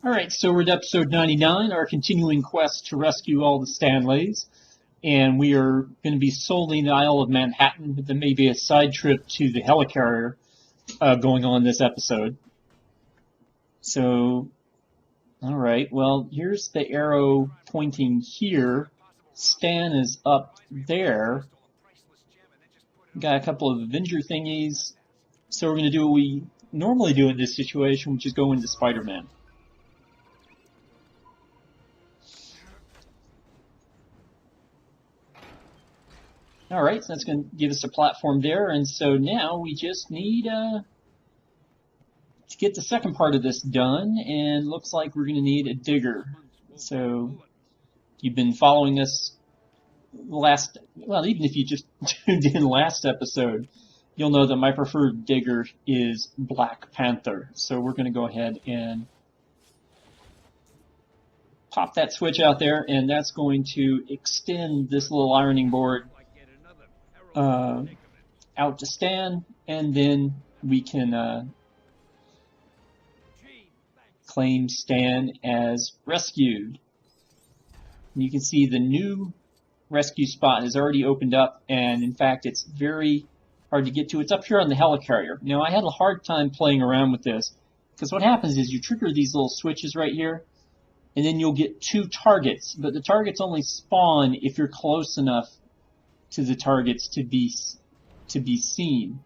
Alright, so we're at episode 99, our continuing quest to rescue all the Stanleys. And we are going to be solely in the Isle of Manhattan, but there may be a side trip to the helicarrier going on this episode. So, alright, well, here's the arrow pointing here. Stan is up there. Got a couple of Avenger thingies. So we're going to do what we normally do in this situation, which is go into Spider-Man. Alright, so that's going to give us a platform there, and so now we just need to get the second part of this done, and looks like we're going to need a digger. So, you've been following us even if you just tuned in last episode, you'll know that my preferred digger is Black Panther. So we're going to go ahead and pop that switch out there, and that's going to extend this little ironing board out to Stan, and then we can claim Stan as rescued. And you can see the new rescue spot has already opened up, and in fact it's very hard to get to. It's up here on the helicarrier. Now I had a hard time playing around with this, because what happens is you trigger these little switches right here, and then you'll get two targets, but the targets only spawn if you're close enough to the targets to be seen.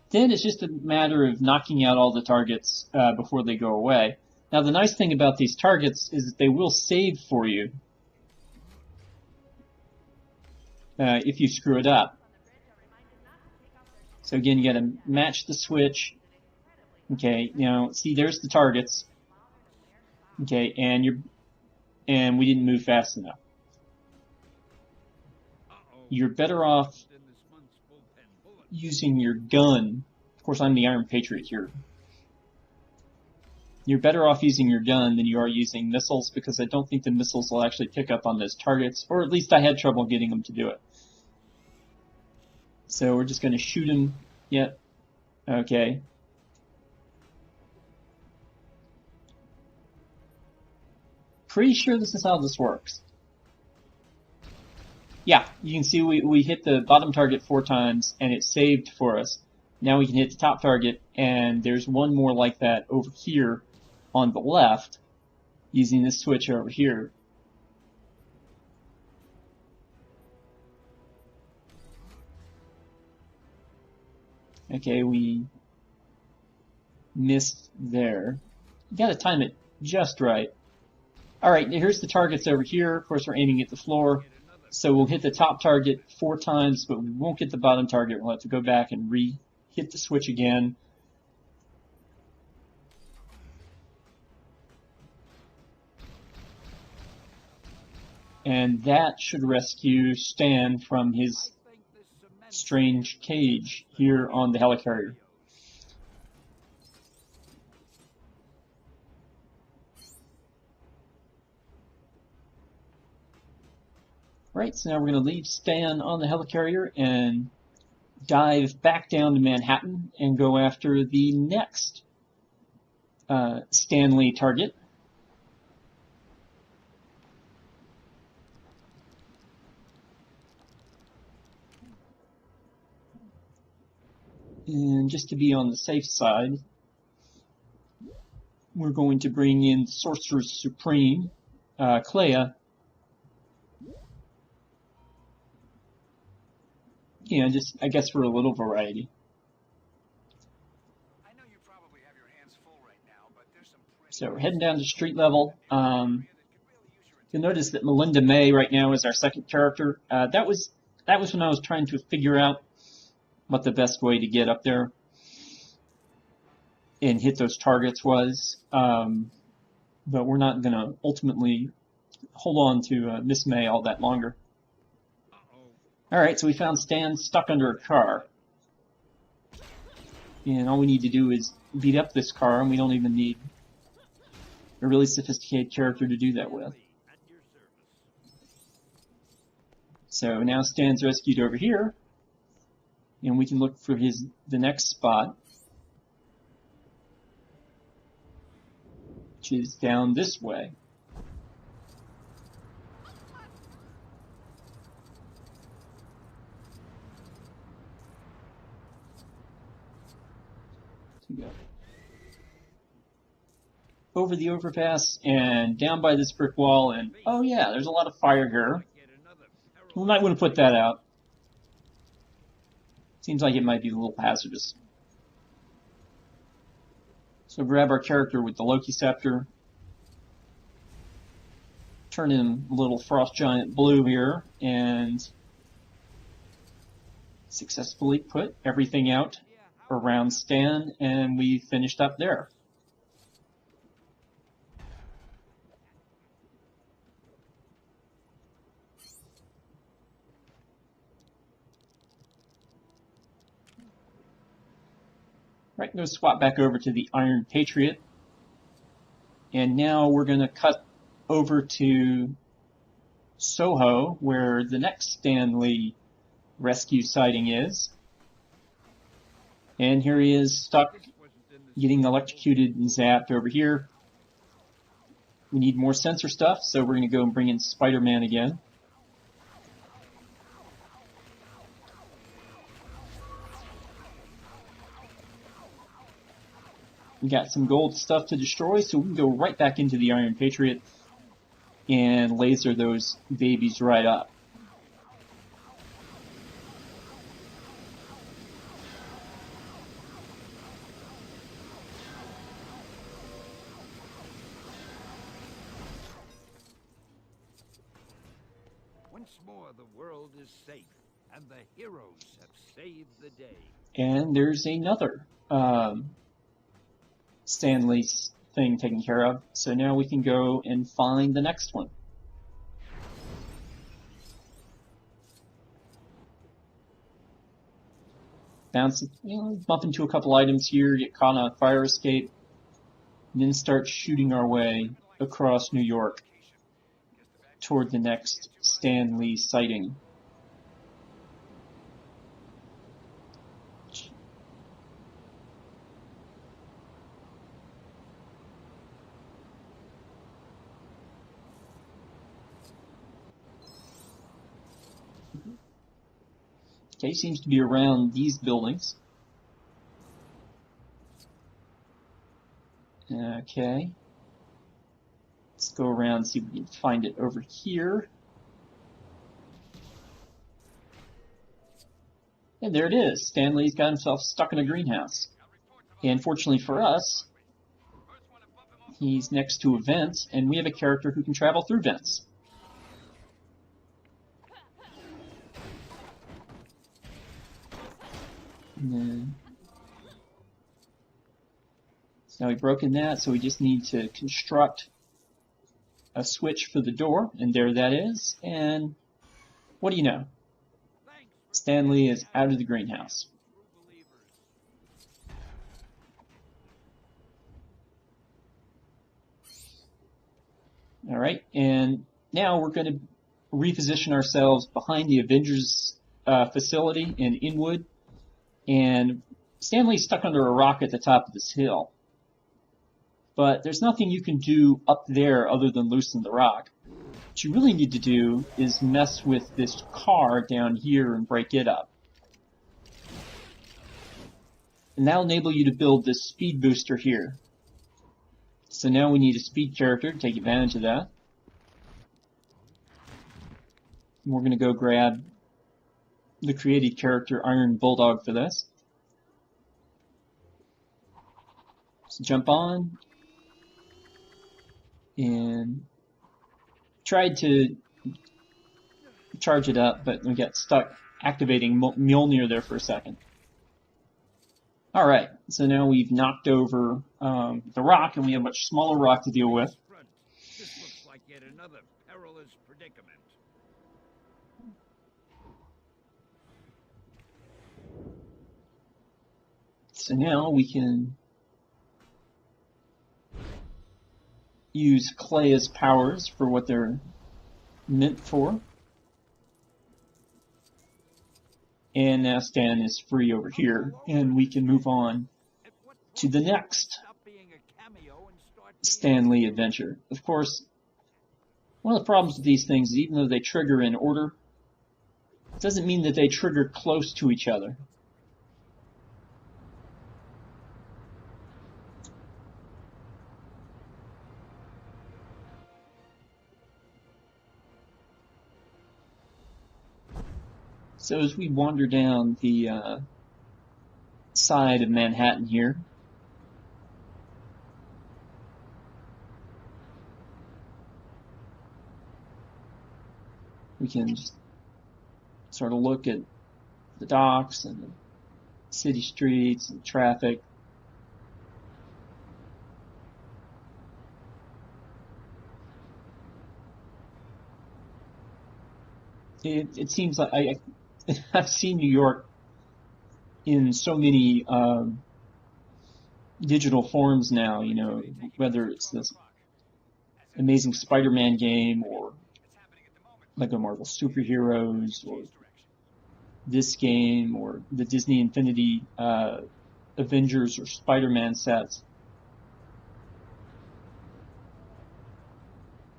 Then it's just a matter of knocking out all the targets before they go away. Now the nice thing about these targets is that they will save for you if you screw it up. So again, you got to match the switch. Okay, now see, there's the targets. Okay, and we didn't move fast enough. You're better off using your gun. Of course, I'm the Iron Patriot here. You're better off using your gun than you are using missiles, because I don't think the missiles will actually pick up on those targets, or at least I had trouble getting them to do it. So we're just going to shoot him. Yep. Okay. Pretty sure this is how this works. Yeah, you can see we hit the bottom target 4 times, and it saved for us. Now we can hit the top target, and there's one more like that over here on the left, using this switch over here. Okay, we missed there. You gotta time it just right. Alright, here's the targets over here. Of course, we're aiming at the floor. So we'll hit the top target 4 times, but we won't get the bottom target. We'll have to go back and hit the switch again. And that should rescue Stan from his strange cage here on the helicarrier. Right, so now we're going to leave Stan on the helicarrier and dive back down to Manhattan and go after the next Stanley target. And just to be on the safe side, we're going to bring in Sorcerer Supreme, Clea. Yeah, just I guess for a little variety. I know you probably have your hands full right now, but there's some So we're heading down to street level. You'll notice that Melinda May right now is our second character. That was when I was trying to figure out what the best way to get up there and hit those targets was. But we're not going to ultimately hold on to Miss May all that longer. Alright, so we found Stan stuck under a car. And all we need to do is beat up this car, and we don't even need a really sophisticated character to do that with. So now Stan's rescued over here, and we can look for the next spot. which is down this way. Go over the overpass and down by this brick wall, and oh yeah, there's a lot of fire here. We might want to put that out. Seems like it might be a little hazardous. So grab our character with the Loki scepter, turn in a little frost giant blue here, and successfully put everything out around Stan, and we finished up there. Right, I'm going to swap back over to the Iron Patriot. And now we're going to cut over to Soho, where the next Stan Lee rescue sighting is. And here he is, stuck, getting electrocuted and zapped over here. We need more sensor stuff, so we're going to go and bring in Spider-Man again. We got some gold stuff to destroy, so we can go right back into the Iron Patriot and laser those babies right up. Once more, the world is safe, and the heroes have saved the day. And there's another Stan Lee thing taken care of. So now we can go and find the next one. Bounce, bump into a couple items here, get caught on a fire escape, and then start shooting our way across New York toward the next Stan Lee sighting. Okay, seems to be around these buildings. Okay. Let's go around and see if we can find it over here. And there it is. Stan Lee's got himself stuck in a greenhouse. And fortunately for us, he's next to a vent, and we have a character who can travel through vents. And then, so now we've broken that, so we just need to construct a switch for the door, and there that is. And what do you know? Stan Lee is out of the greenhouse. All right, and now we're going to reposition ourselves behind the Avengers facility in Inwood. And Stan Lee's stuck under a rock at the top of this hill. But there's nothing you can do up there other than loosen the rock. What you really need to do is mess with this car down here and break it up. And that'll enable you to build this speed booster here. So now we need a speed character to take advantage of that. And we're going to go grab the created character Iron Bulldog for this. So jump on. And tried to charge it up, but we got stuck activating Mjolnir there for a second. Alright, so now we've knocked over the rock, and we have a much smaller rock to deal with. This looks like yet another perilous predicament. So now we can use Klea's powers for what they're meant for. And now Stan is free over here, and we can move on to the next Stan Lee adventure. Of course, one of the problems with these things is even though they trigger in order, it doesn't mean that they trigger close to each other. So as we wander down the side of Manhattan here, we can just sort of look at the docks and the city streets and traffic. It seems like I've seen New York in so many digital forms now, you know, whether it's this Amazing Spider-Man game or Lego Marvel Superheroes or this game or the Disney Infinity Avengers or Spider-Man sets.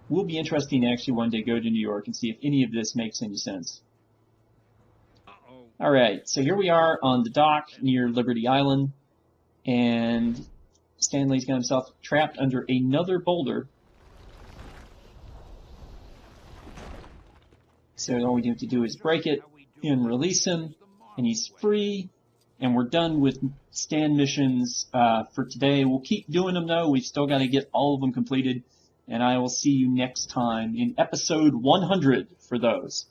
Will be interesting to actually one day go to New York and see if any of this makes any sense. All right, so here we are on the dock near Liberty Island, and Stanley's got himself trapped under another boulder. So all we have to do is break it and release him, and he's free, and we're done with Stan missions for today. We'll keep doing them, though. We've still got to get all of them completed, and I will see you next time in episode 100 for those.